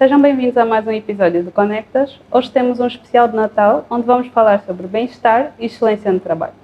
sejam bem-vindos a mais um episódio do Conectas. Hoje temos um especial de Natal, onde vamos falar sobre bem-estar e excelência no trabalho.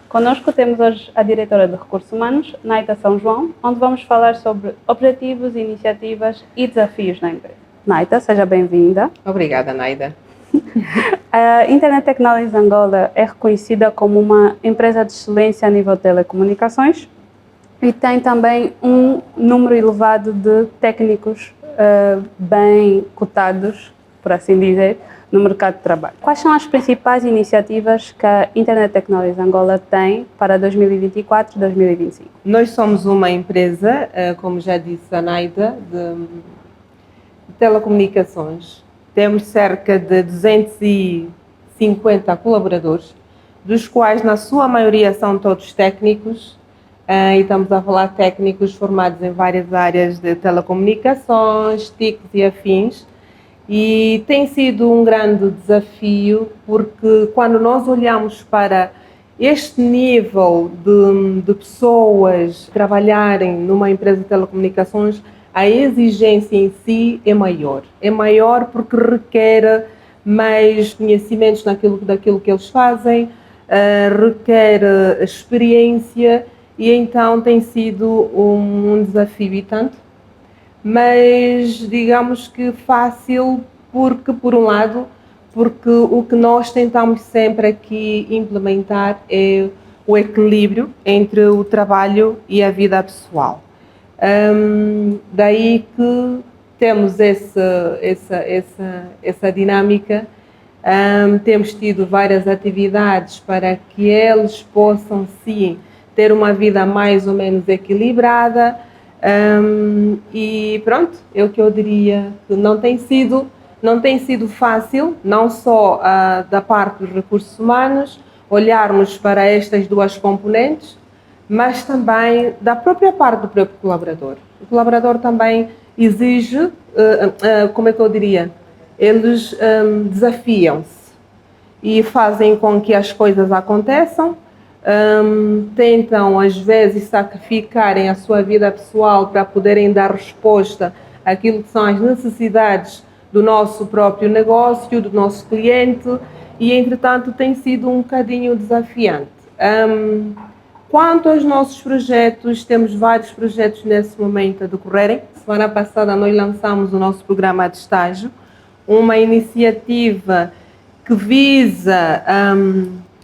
Connosco temos hoje a diretora de Recursos Humanos, Naida São João, onde vamos falar sobre objetivos, iniciativas e desafios na empresa. Naida, seja bem-vinda. Obrigada, Naida. A Internet Technologies Angola é reconhecida como uma empresa de excelência a nível de telecomunicações e tem também um número elevado de técnicos bem cotados, por assim dizer, no mercado de trabalho. Quais são as principais iniciativas que a Internet Technologies Angola tem para 2024 e 2025? Nós somos uma empresa, como já disse a Naida, de telecomunicações. Temos cerca de 250 colaboradores, dos quais na sua maioria são todos técnicos, e estamos a falar técnicos formados em várias áreas de telecomunicações, TICs e afins. E tem sido um grande desafio, porque quando nós olhamos para este nível de pessoas trabalharem numa empresa de telecomunicações, a exigência em si é maior. É maior porque requer mais conhecimentos daquilo que eles fazem, requer experiência, e então tem sido um desafio e tanto. Mas digamos que fácil, porque por um lado, porque o que nós tentamos sempre aqui implementar é o equilíbrio entre o trabalho e a vida pessoal. Daí que temos essa dinâmica, temos tido várias atividades para que eles possam sim ter uma vida mais ou menos equilibrada, e pronto, é o que eu diria, que não tem sido fácil, não só da parte dos recursos humanos, olharmos para estas duas componentes, mas também da própria parte do próprio colaborador. O colaborador também exige, como é que eu diria, eles desafiam-se e fazem com que as coisas aconteçam, tentam às vezes sacrificarem a sua vida pessoal para poderem dar resposta àquilo que são as necessidades do nosso próprio negócio, do nosso cliente, e entretanto tem sido um bocadinho desafiante. Quanto aos nossos projetos, temos vários projetos nesse momento a decorrerem. Semana passada nós lançamos o nosso programa de estágio, uma iniciativa que visa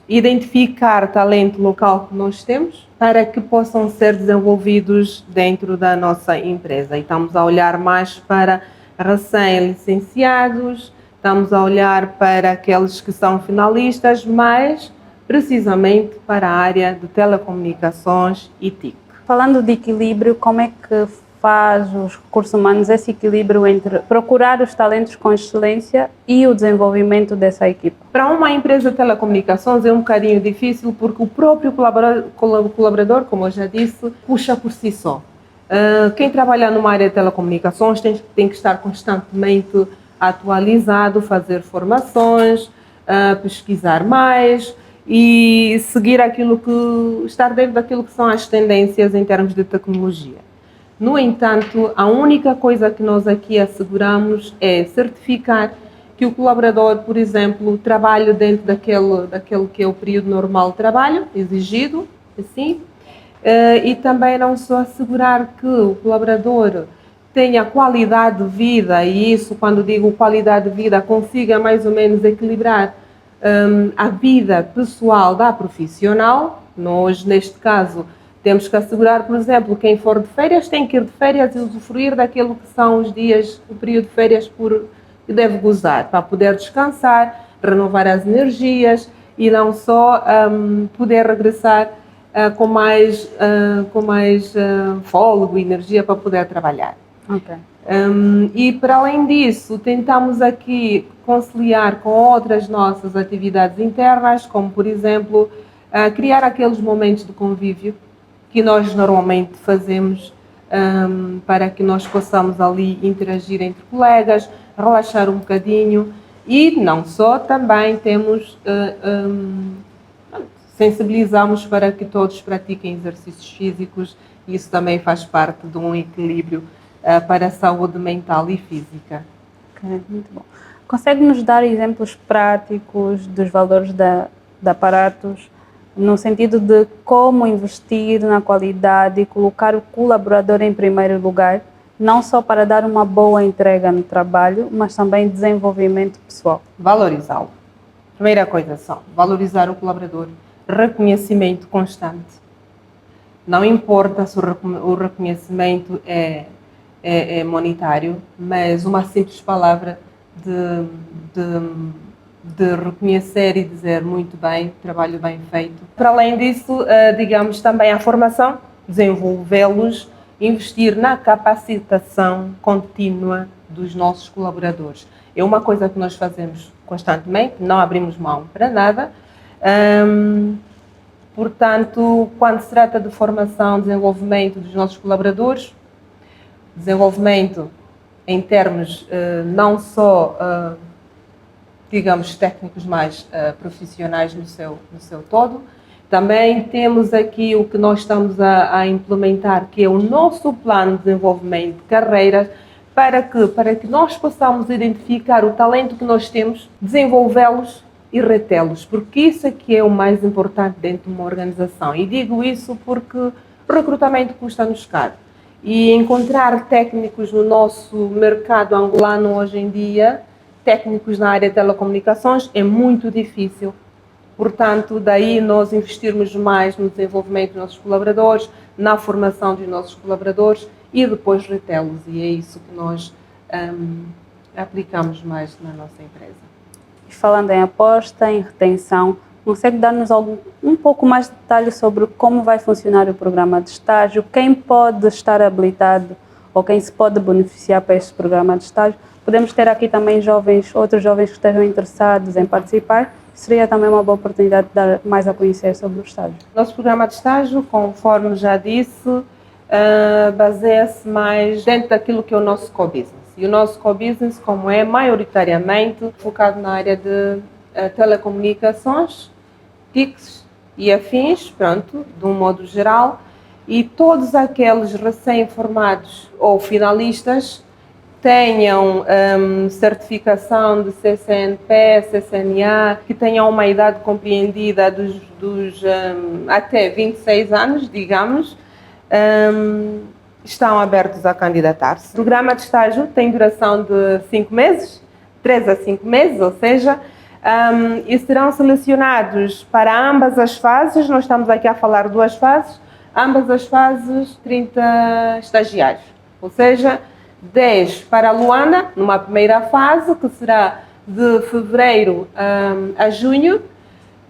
identificar talento local que nós temos para que possam ser desenvolvidos dentro da nossa empresa. E estamos a olhar mais para recém-licenciados, estamos a olhar para aqueles que são finalistas, mas precisamente para a área de telecomunicações e TIC. Falando de equilíbrio, como é que faz os recursos humanos esse equilíbrio entre procurar os talentos com excelência e o desenvolvimento dessa equipa? Para uma empresa de telecomunicações é um bocadinho difícil, porque o próprio colaborador, como eu já disse, puxa por si só. Quem trabalha numa área de telecomunicações tem que estar constantemente atualizado, fazer formações, pesquisar mais e seguir estar dentro daquilo que são as tendências em termos de tecnologia. No entanto, a única coisa que nós aqui asseguramos é certificar que o colaborador, por exemplo, trabalhe dentro daquele que é o período normal de trabalho, exigido, assim, e também não só assegurar que o colaborador tenha qualidade de vida, e isso, quando digo qualidade de vida, consiga mais ou menos equilibrar a vida pessoal da profissional. Nós, neste caso, temos que assegurar, por exemplo, quem for de férias tem que ir de férias e usufruir daquilo que são os dias, o período de férias que deve gozar, para poder descansar, renovar as energias e não só poder regressar com mais fôlego e energia para poder trabalhar. Okay. E para além disso, tentamos aqui conciliar com outras nossas atividades internas, como por exemplo, criar aqueles momentos de convívio que nós normalmente fazemos, para que nós possamos ali interagir entre colegas, relaxar um bocadinho, e não só, também temos, sensibilizamos para que todos pratiquem exercícios físicos, e isso também faz parte de um equilíbrio para a saúde mental e física. Ok, muito bom. Consegue-nos dar exemplos práticos dos valores da Aparatus, no sentido de como investir na qualidade e colocar o colaborador em primeiro lugar, não só para dar uma boa entrega no trabalho, mas também desenvolvimento pessoal? Valorizá-lo. Primeira coisa só, valorizar o colaborador. Reconhecimento constante. Não importa se o reconhecimento é monetário, mas uma simples palavra de reconhecer e dizer muito bem, trabalho bem feito. Para além disso, digamos também a formação, desenvolvê-los, investir na capacitação contínua dos nossos colaboradores. É uma coisa que nós fazemos constantemente, não abrimos mão para nada. Portanto, quando se trata de formação, desenvolvimento dos nossos colaboradores, desenvolvimento em termos não só, digamos, técnicos, mas profissionais no seu todo. Também temos aqui o que nós estamos a implementar, que é o nosso plano de desenvolvimento de carreiras, para que nós possamos identificar o talento que nós temos, desenvolvê-los e retê-los, porque isso é que é o mais importante dentro de uma organização. E digo isso porque o recrutamento custa-nos caro. E encontrar técnicos no nosso mercado angolano hoje em dia, técnicos na área de telecomunicações, é muito difícil. Portanto, daí nós investirmos mais no desenvolvimento dos nossos colaboradores, na formação dos nossos colaboradores e depois retê-los. E é isso que nós aplicamos mais na nossa empresa. Falando em aposta, em retenção, consegue dar-nos um pouco mais de detalhes sobre como vai funcionar o programa de estágio, quem pode estar habilitado ou quem se pode beneficiar para este programa de estágio? Podemos ter aqui também outros jovens que estejam interessados em participar. Seria também uma boa oportunidade de dar mais a conhecer sobre o estágio. Nosso programa de estágio, conforme já disse, baseia-se mais dentro daquilo que é o nosso core business. E o nosso core business, como é maioritariamente focado na área de telecomunicações, TICs e afins, pronto, de um modo geral, e todos aqueles recém-formados ou finalistas tenham certificação de CCNP, CCNA, que tenham uma idade compreendida dos até 26 anos, digamos, estão abertos a candidatar-se. O programa de estágio tem duração de 5 meses, 3 a 5 meses, ou seja, e serão selecionados para ambas as fases. Nós estamos aqui a falar 2 fases, ambas as fases 30 estagiários, ou seja, 10 para a Luanda, numa primeira fase, que será de fevereiro a junho,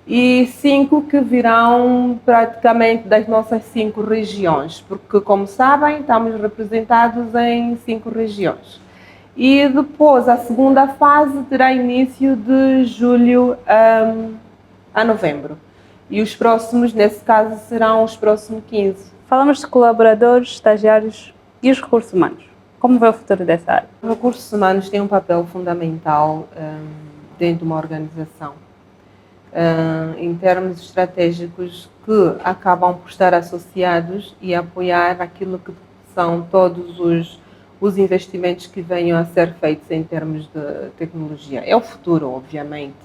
e 5 que virão praticamente das nossas 5 regiões, porque, como sabem, estamos representados em 5 regiões. E depois, a segunda fase terá início de julho a novembro. E os próximos, nesse caso, serão os próximos 15. Falamos de colaboradores, estagiários e os recursos humanos. Como vê o futuro dessa área? Os recursos humanos têm um papel fundamental dentro de uma organização, em termos estratégicos, que acabam por estar associados e apoiar aquilo que são todos os investimentos que venham a ser feitos em termos de tecnologia. É o futuro, obviamente.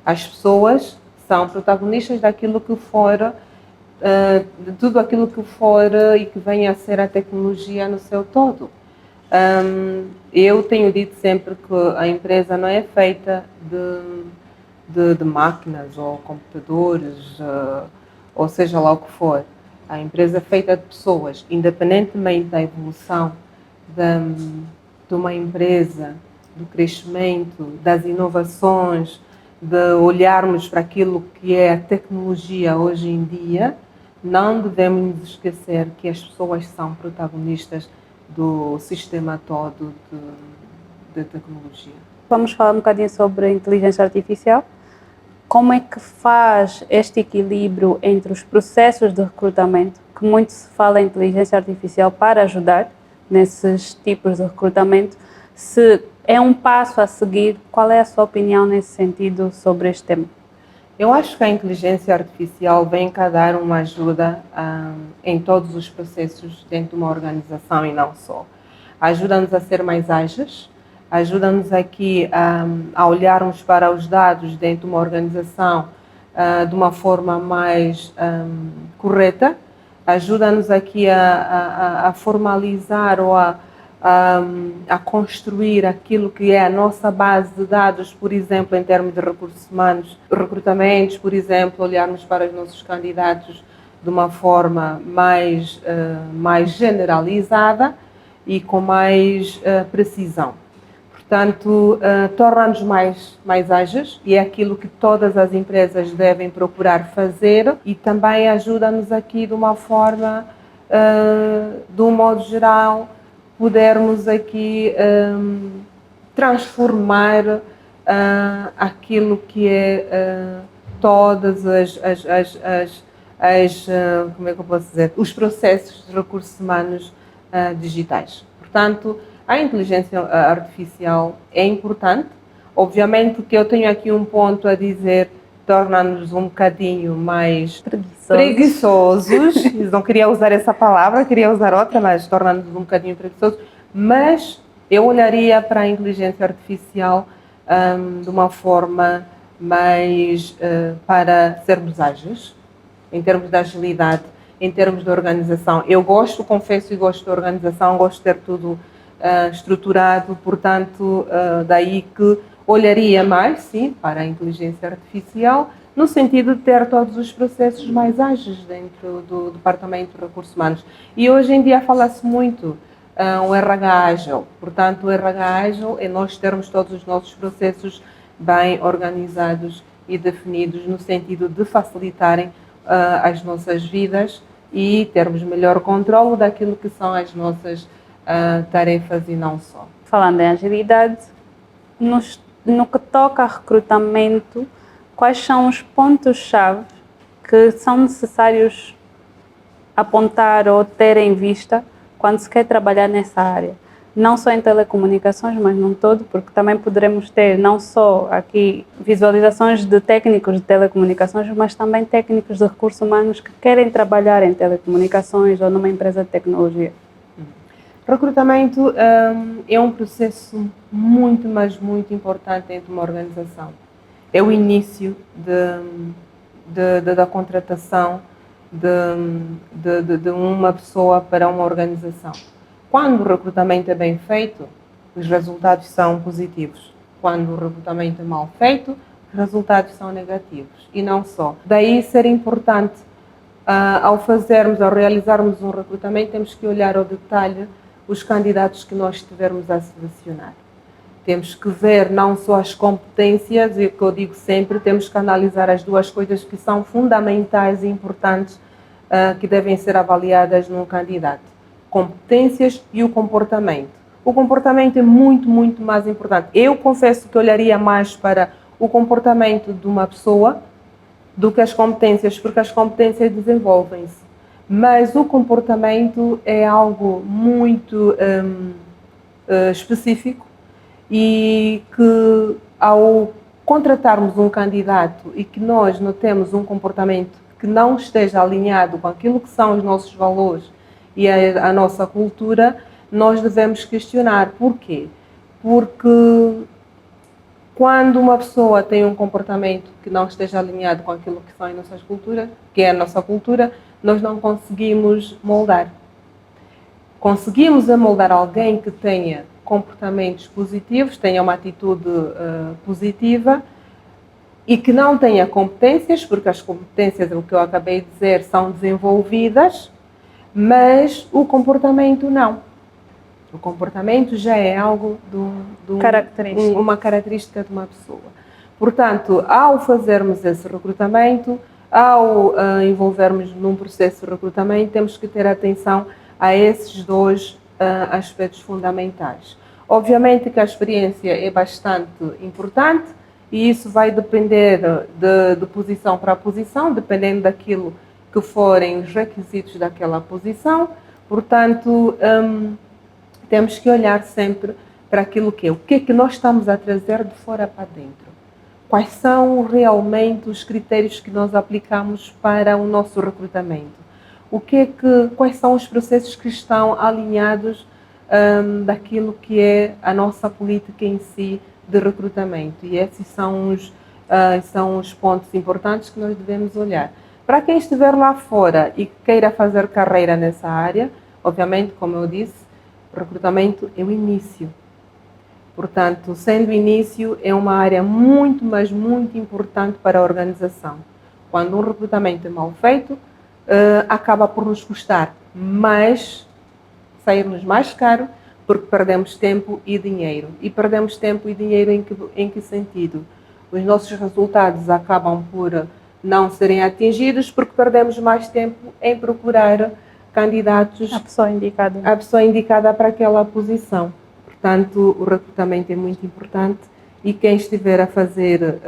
As pessoas são protagonistas daquilo que for, de tudo aquilo que for e que venha a ser a tecnologia no seu todo. Eu tenho dito sempre que a empresa não é feita de máquinas ou computadores, ou seja lá o que for. A empresa é feita de pessoas, independentemente da evolução de uma empresa, do crescimento, das inovações, de olharmos para aquilo que é a tecnologia hoje em dia. Não devemos nos esquecer que as pessoas são protagonistas do sistema todo de tecnologia. Vamos falar um bocadinho sobre a inteligência artificial. Como é que faz este equilíbrio entre os processos de recrutamento, que muito se fala em inteligência artificial para ajudar nesses tipos de recrutamento, se é um passo a seguir? Qual é a sua opinião nesse sentido sobre este tema? Eu acho que a inteligência artificial vem cá dar uma ajuda em todos os processos dentro de uma organização e não só. Ajuda-nos a ser mais ágeis, ajuda-nos aqui a olharmos para os dados dentro de uma organização de uma forma mais correta, ajuda-nos aqui a formalizar ou a construir aquilo que é a nossa base de dados, por exemplo, em termos de recursos humanos, recrutamentos, por exemplo, olharmos para os nossos candidatos de uma forma mais generalizada e com mais precisão. Portanto, torna-nos mais ágeis e é aquilo que todas as empresas devem procurar fazer e também ajuda-nos aqui de uma forma, de um modo geral, podermos aqui transformar aquilo que é todas como é que eu posso dizer, os processos de recursos humanos digitais. Portanto, a inteligência artificial é importante. Obviamente que eu tenho aqui um ponto a dizer, torna-nos um bocadinho mais preguiçosos. Não queria usar essa palavra, queria usar outra, mas torna-nos um bocadinho preguiçosos. Mas eu olharia para a inteligência artificial de uma forma mais para sermos ágeis, em termos de agilidade, em termos de organização. Eu confesso, e gosto de organização, gosto de ter tudo estruturado, portanto, daí que olharia mais, sim, para a inteligência artificial, no sentido de ter todos os processos mais ágeis dentro do Departamento de Recursos Humanos. E hoje em dia fala-se muito o RH ágil, portanto, o RH ágil é nós termos todos os nossos processos bem organizados e definidos, no sentido de facilitarem as nossas vidas e termos melhor controle daquilo que são as nossas tarefas e não só. Falando em agilidade, no que toca a recrutamento, quais são os pontos-chave que são necessários apontar ou ter em vista quando se quer trabalhar nessa área? Não só em telecomunicações, mas num todo, porque também poderemos ter não só aqui visualizações de técnicos de telecomunicações, mas também técnicos de recursos humanos que querem trabalhar em telecomunicações ou numa empresa de tecnologia. Recrutamento é um processo muito, mas muito importante dentro de uma organização. É o início da contratação de uma pessoa para uma organização. Quando o recrutamento é bem feito, os resultados são positivos. Quando o recrutamento é mal feito, os resultados são negativos. E não só. Daí ser importante, ao realizarmos um recrutamento, temos que olhar ao detalhe os candidatos que nós estivermos a selecionar. Temos que ver não só as competências, e o que eu digo sempre, temos que analisar as duas coisas que são fundamentais e importantes que devem ser avaliadas num candidato. Competências e o comportamento. O comportamento é muito, muito mais importante. Eu confesso que olharia mais para o comportamento de uma pessoa do que as competências, porque as competências desenvolvem-se. Mas o comportamento é algo muito específico e que, ao contratarmos um candidato e que nós notemos um comportamento que não esteja alinhado com aquilo que são os nossos valores e a nossa cultura, nós devemos questionar. Porquê? Porque quando uma pessoa tem um comportamento que não esteja alinhado com aquilo que são as nossas culturas, que é a nossa cultura, nós não conseguimos moldar. Conseguimos moldar alguém que tenha comportamentos positivos, tenha uma atitude positiva e que não tenha competências, porque as competências, o que eu acabei de dizer, são desenvolvidas, mas o comportamento não. O comportamento já é algo uma característica de uma pessoa. Portanto, ao fazermos esse recrutamento, ao envolvermos num processo de recrutamento, temos que ter atenção a esses dois aspectos fundamentais. Obviamente que a experiência é bastante importante e isso vai depender de posição para posição, dependendo daquilo que forem os requisitos daquela posição. Portanto, temos que olhar sempre para aquilo que é. O que é que nós estamos a trazer de fora para dentro? Quais são realmente os critérios que nós aplicamos para o nosso recrutamento? Quais são os processos que estão alinhados daquilo que é a nossa política em si de recrutamento. E esses são os pontos importantes que nós devemos olhar. Para quem estiver lá fora e queira fazer carreira nessa área, obviamente, como eu disse, o recrutamento é o início. Portanto, sendo o início, é uma área muito, mas muito importante para a organização. Quando um recrutamento é mal feito, acaba por nos custar mais, sair-nos mais caro, porque perdemos tempo e dinheiro. E perdemos tempo e dinheiro em que sentido? Os nossos resultados acabam por não serem atingidos porque perdemos mais tempo em procurar candidatos, A pessoa indicada. a pessoa indicada para aquela posição. Portanto, o recrutamento é muito importante e quem estiver a fazer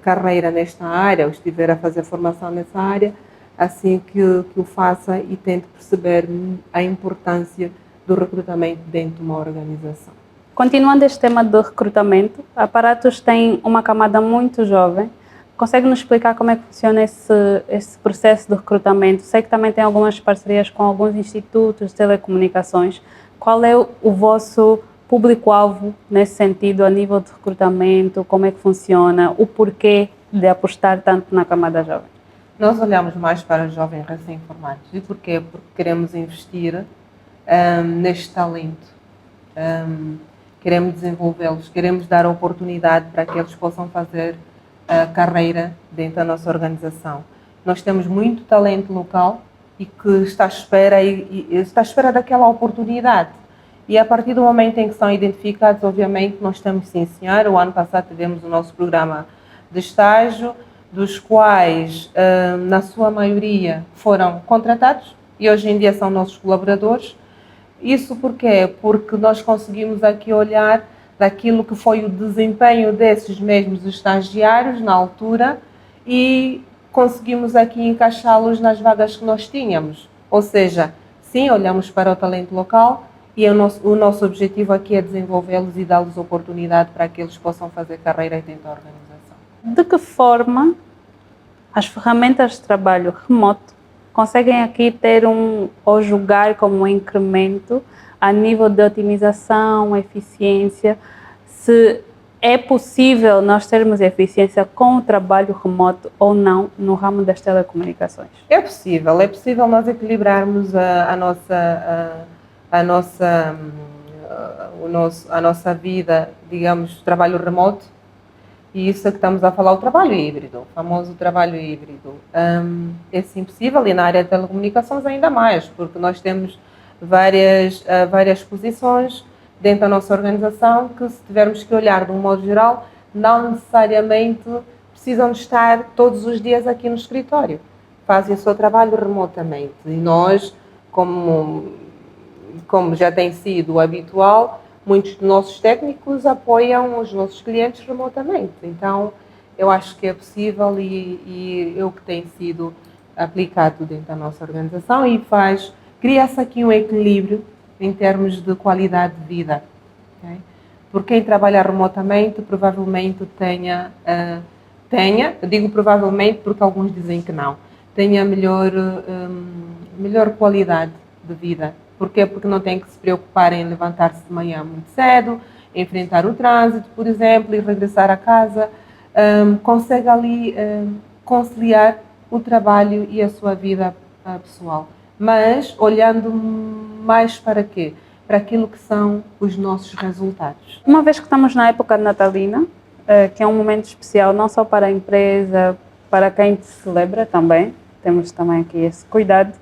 carreira nesta área, ou estiver a fazer formação nessa área, assim que o faça e tente perceber a importância do recrutamento dentro de uma organização. Continuando este tema do recrutamento, a Aparatus tem uma camada muito jovem. Consegue nos explicar como é que funciona esse processo de recrutamento? Sei que também tem algumas parcerias com alguns institutos de telecomunicações. Qual é o vosso público-alvo nesse sentido, a nível de recrutamento? Como é que funciona? O porquê de apostar tanto na camada jovem? Nós olhamos mais para os jovens recém-formados. E porquê? Porque queremos investir neste talento. Queremos desenvolvê-los, queremos dar a oportunidade para que eles possam fazer carreira dentro da nossa organização. Nós temos muito talento local e que está à espera daquela oportunidade. E a partir do momento em que são identificados, obviamente, nós temos sim, senhora. O ano passado tivemos o nosso programa de estágio, dos quais, na sua maioria, foram contratados e hoje em dia são nossos colaboradores. Isso porquê? Porque nós conseguimos aqui olhar daquilo que foi o desempenho desses mesmos estagiários na altura e conseguimos aqui encaixá-los nas vagas que nós tínhamos. Ou seja, sim, olhamos para o talento local e o nosso objetivo aqui é desenvolvê-los e dar-lhes oportunidade para que eles possam fazer carreira dentro da organização. De que forma as ferramentas de trabalho remoto conseguem aqui ter ou julgar como um incremento a nível de otimização, eficiência, se é possível nós termos eficiência com o trabalho remoto ou não no ramo das telecomunicações? É possível nós equilibrarmos a nossa vida, digamos, trabalho remoto. E isso é que estamos a falar, o trabalho híbrido, o famoso trabalho híbrido. É sim possível e na área de telecomunicações ainda mais, porque nós temos várias posições dentro da nossa organização que, se tivermos que olhar de um modo geral, não necessariamente precisam de estar todos os dias aqui no escritório. Fazem o seu trabalho remotamente. E nós, como já tem sido habitual, muitos dos nossos técnicos apoiam os nossos clientes remotamente. Então, eu acho que é possível e é o que tem sido aplicado dentro da nossa organização e cria-se aqui um equilíbrio em termos de qualidade de vida. Okay? Porque quem trabalha remotamente provavelmente eu digo provavelmente porque alguns dizem que não, tenha melhor qualidade de vida. Porquê? Porque não tem que se preocupar em levantar-se de manhã muito cedo, enfrentar o trânsito, por exemplo, e regressar a casa. Consegue ali conciliar o trabalho e a sua vida pessoal. Mas olhando mais para quê? Para aquilo que são os nossos resultados. Uma vez que estamos na época natalina, que é um momento especial não só para a empresa, para quem celebra também, temos também aqui esse cuidado.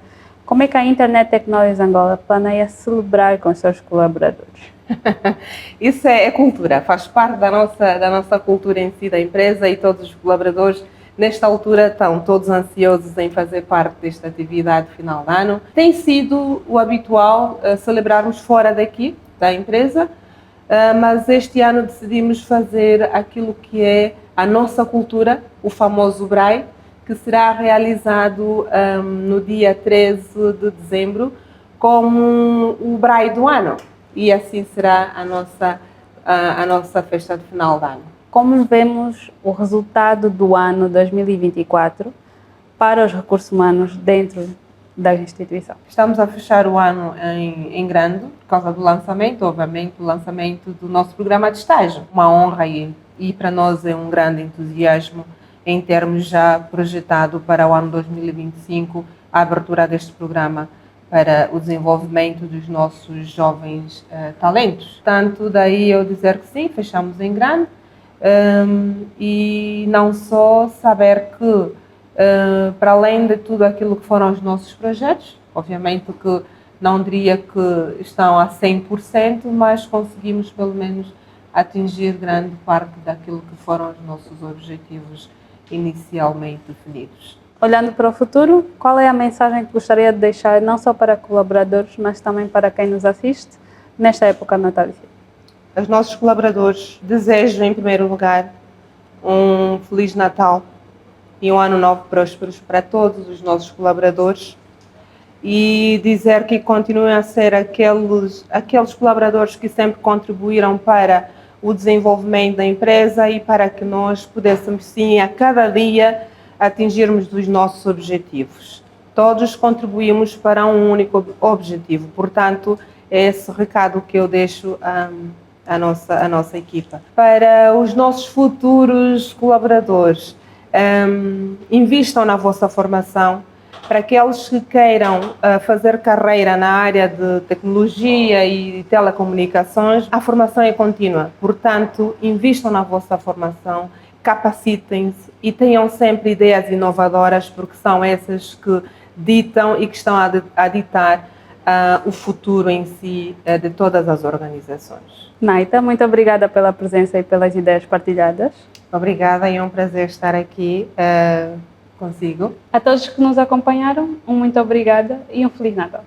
Como é que a Internet Technologies Angola planeia celebrar com os seus colaboradores? Isso é cultura, faz parte da nossa cultura em si, da empresa, e todos os colaboradores nesta altura estão todos ansiosos em fazer parte desta atividade final de ano. Tem sido o habitual celebrarmos fora daqui, da empresa, mas este ano decidimos fazer aquilo que é a nossa cultura, o famoso Braai, que será realizado no dia 13 de dezembro como o Braai do ano. E assim será a nossa festa de final de ano. Como vemos o resultado do ano 2024 para os recursos humanos dentro da instituição. Estamos a fechar o ano em grande, por causa do lançamento, obviamente, o lançamento do nosso programa de estágio. Uma honra e para nós é um grande entusiasmo em termos já projetado para o ano 2025 a abertura deste programa para o desenvolvimento dos nossos jovens talentos. Portanto, daí eu dizer que sim, fechamos em grande e não só saber que, para além de tudo aquilo que foram os nossos projetos, obviamente que não diria que estão a 100%, mas conseguimos pelo menos atingir grande parte daquilo que foram os nossos objetivos inicialmente definidos. Olhando para o futuro, qual é a mensagem que gostaria de deixar não só para colaboradores, mas também para quem nos assiste nesta época natalícia? Os nossos colaboradores desejam, em primeiro lugar, um Feliz Natal e um Ano Novo próspero para todos os nossos colaboradores e dizer que continuem a ser aqueles colaboradores que sempre contribuíram para o desenvolvimento da empresa e para que nós pudéssemos, sim, a cada dia atingirmos os nossos objetivos. Todos contribuímos para um único objetivo, portanto, é esse recado que eu deixo à nossa equipa. Para os nossos futuros colaboradores, invistam na vossa formação. Para aqueles que queiram fazer carreira na área de tecnologia e telecomunicações, a formação é contínua. Portanto, invistam na vossa formação, capacitem-se e tenham sempre ideias inovadoras, porque são essas que ditam e que estão a ditar o futuro em si de todas as organizações. Naita, muito obrigada pela presença e pelas ideias partilhadas. Obrigada, é um prazer estar aqui consigo. A todos que nos acompanharam, um muito obrigada e um Feliz Natal.